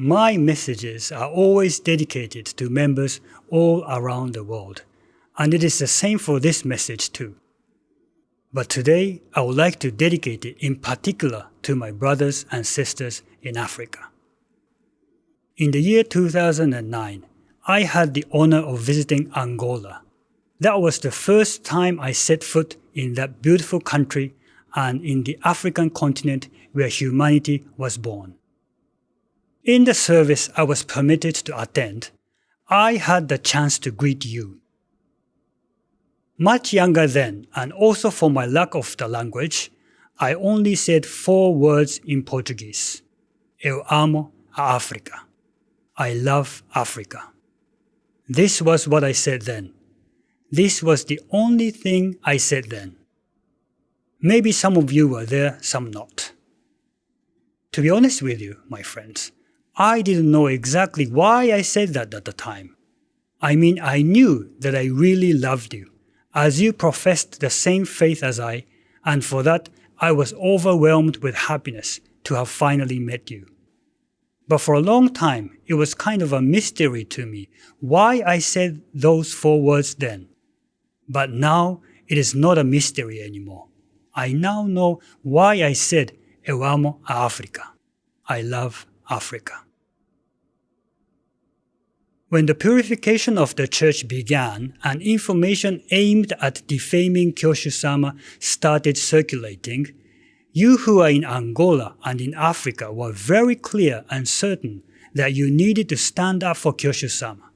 My messages are always dedicated to members all around the world, and it is the same for this message too. But today, I would like to dedicate it in particular to my brothers and sisters in Africa. In the year 2009, I had the honor of visiting Angola. That was the first time I set foot in that beautiful country and in the African continent where humanity was born. In the service I was permitted to attend, I had the chance to greet you. Much younger then, and also for my lack of the language, I only said 4 words in Portuguese. Eu amo a África. I love Africa. This was what I said then. This was the only thing I said then. Maybe some of you were there, some not. To be honest with you, my friends, I didn't know exactly why I said that at the time. I mean, I knew that I really loved you, as you professed the same faith as I, and for that I was overwhelmed with happiness to have finally met you. But for a long time, it was kind of a mystery to me why I said those 4 words then. But now it is not a mystery anymore. I now know why I said Eu amo a África. I love Africa. When the purification of the church began and information aimed at defaming Kyoshu-sama started circulating, you who are in Angola and in Africa were very clear and certain that you needed to stand up for Kyoshu-sama.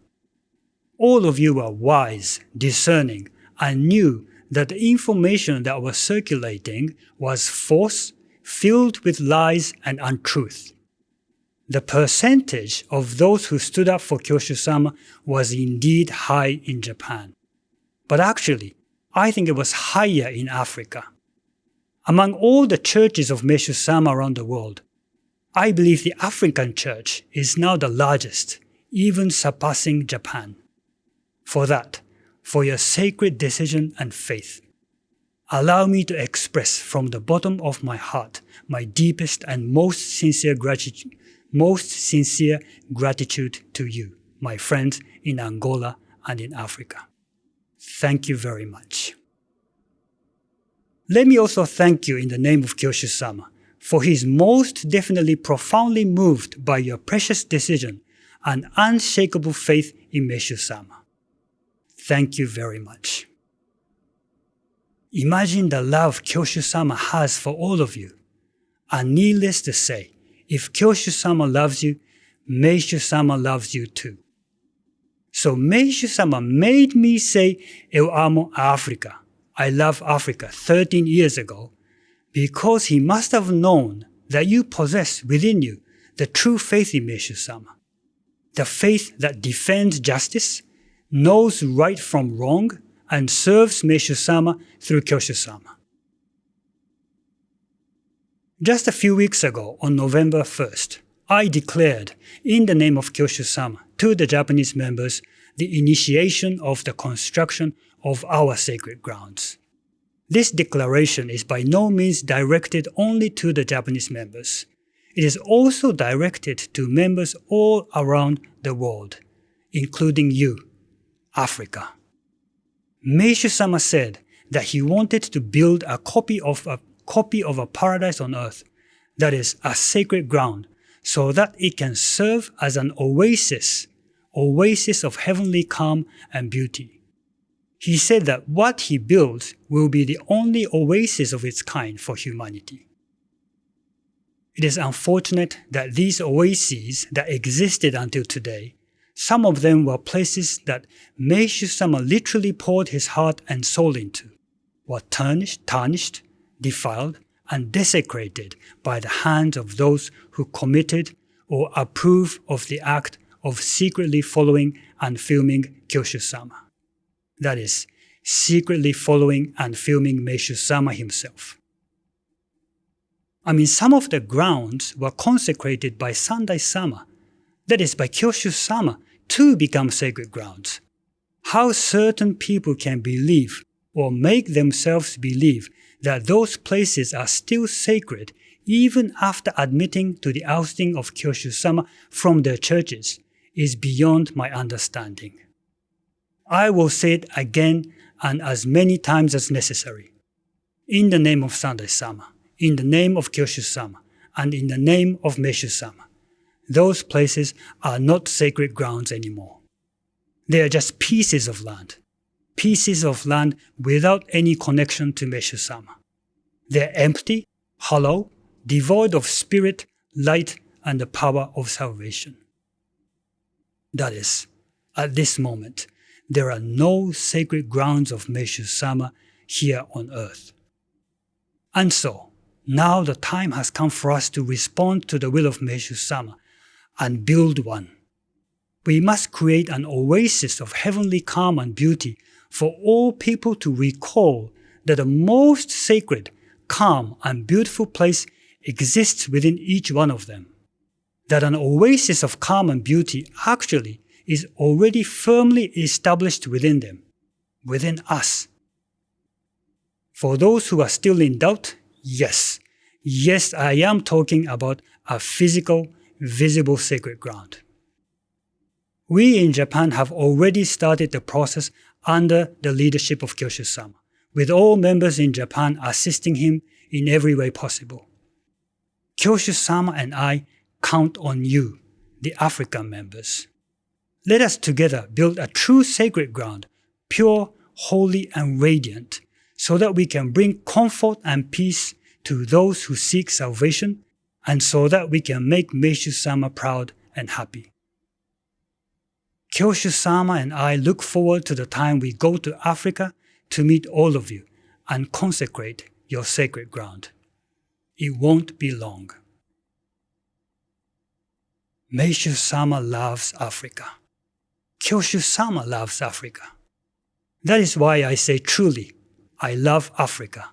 All of you were wise, discerning, and knew that the information that was circulating was false, filled with lies and untruth. The percentage of those who stood up for Kyoshu-sama was indeed high in Japan. But actually, I think it was higher in Africa. Among all the churches of Meishu-sama around the world, I believe the African church is now the largest, even surpassing Japan. For that, for your sacred decision and faith, allow me to express from the bottom of my heart my deepest and most sincere gratitude to you, my friends in Angola and in Africa. Thank you very much. Let me also thank you in the name of Kyoshu-sama, for he is most definitely profoundly moved by your precious decision and unshakable faith in Meishu-sama. Thank you very much. Imagine the love Kyoshu-sama has for all of you. And needless to say, if Kyoshu-sama loves you, Meishu-sama loves you too. So Meishu-sama made me say Eu amo a África. I love Africa 13 years ago, because he must have known that you possess within you the true faith in Meishu-sama, the faith that defends justice, knows right from wrong, and serves Meishu-sama through Kyoshu-sama. Just a few weeks ago, on November 1st, I declared, in the name of Kyoshu-sama, to the Japanese members, the initiation of the construction of our sacred grounds. This declaration is by no means directed only to the Japanese members. It is also directed to members all around the world, including you, Africa. Meishu-sama said that he wanted to build a copy of a paradise on earth, that is, a sacred ground, so that it can serve as an oasis of heavenly calm and beauty. He said that what he builds will be the only oasis of its kind for humanity. It is unfortunate that these oases that existed until today, some of them were places that Meishu-sama literally poured his heart and soul into, were tarnished, defiled, and desecrated by the hands of those who committed or approve of the act of secretly following and filming Kyoshu-sama. That is, secretly following and filming Meishu-sama himself. Some of the grounds were consecrated by Sandai-sama, that is, by Kyoshu-sama, to become sacred grounds. How certain people can believe or make themselves believe that those places are still sacred even after admitting to the ousting of Kyoshu-sama from their churches, is beyond my understanding. I will say it again and as many times as necessary. In the name of Sandai-sama, in the name of Kyoshu-sama, and in the name of Meishu-sama, those places are not sacred grounds anymore. They are just pieces of land without any connection to Meishu-sama. They are empty, hollow, devoid of spirit, light, and the power of salvation. That is, at this moment, there are no sacred grounds of Meishu-sama here on earth. And so, now the time has come for us to respond to the will of Meishu-sama and build one. We must create an oasis of heavenly calm and beauty for all people to recall that the most sacred, calm, and beautiful place exists within each one of them. That an oasis of calm and beauty actually is already firmly established within them, within us. For those who are still in doubt, yes, I am talking about a physical, visible sacred ground. We in Japan have already started the process under the leadership of Kyoshu-sama, with all members in Japan assisting him in every way possible. Kyoshu-sama and I count on you, the African members. Let us together build a true sacred ground, pure, holy, and radiant, so that we can bring comfort and peace to those who seek salvation, and so that we can make Meishu-sama proud and happy. Kyoshu-sama and I look forward to the time we go to Africa to meet all of you and consecrate your sacred ground. It won't be long. Meishu-sama loves Africa. Kyoshu-sama loves Africa. That is why I say truly, I love Africa,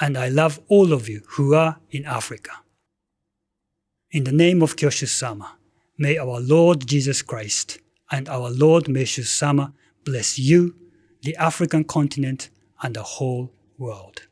and I love all of you who are in Africa. In the name of Kyoshu-sama, may our Lord Jesus Christ and our Lord Meishu-sama bless you, the African continent, and the whole world.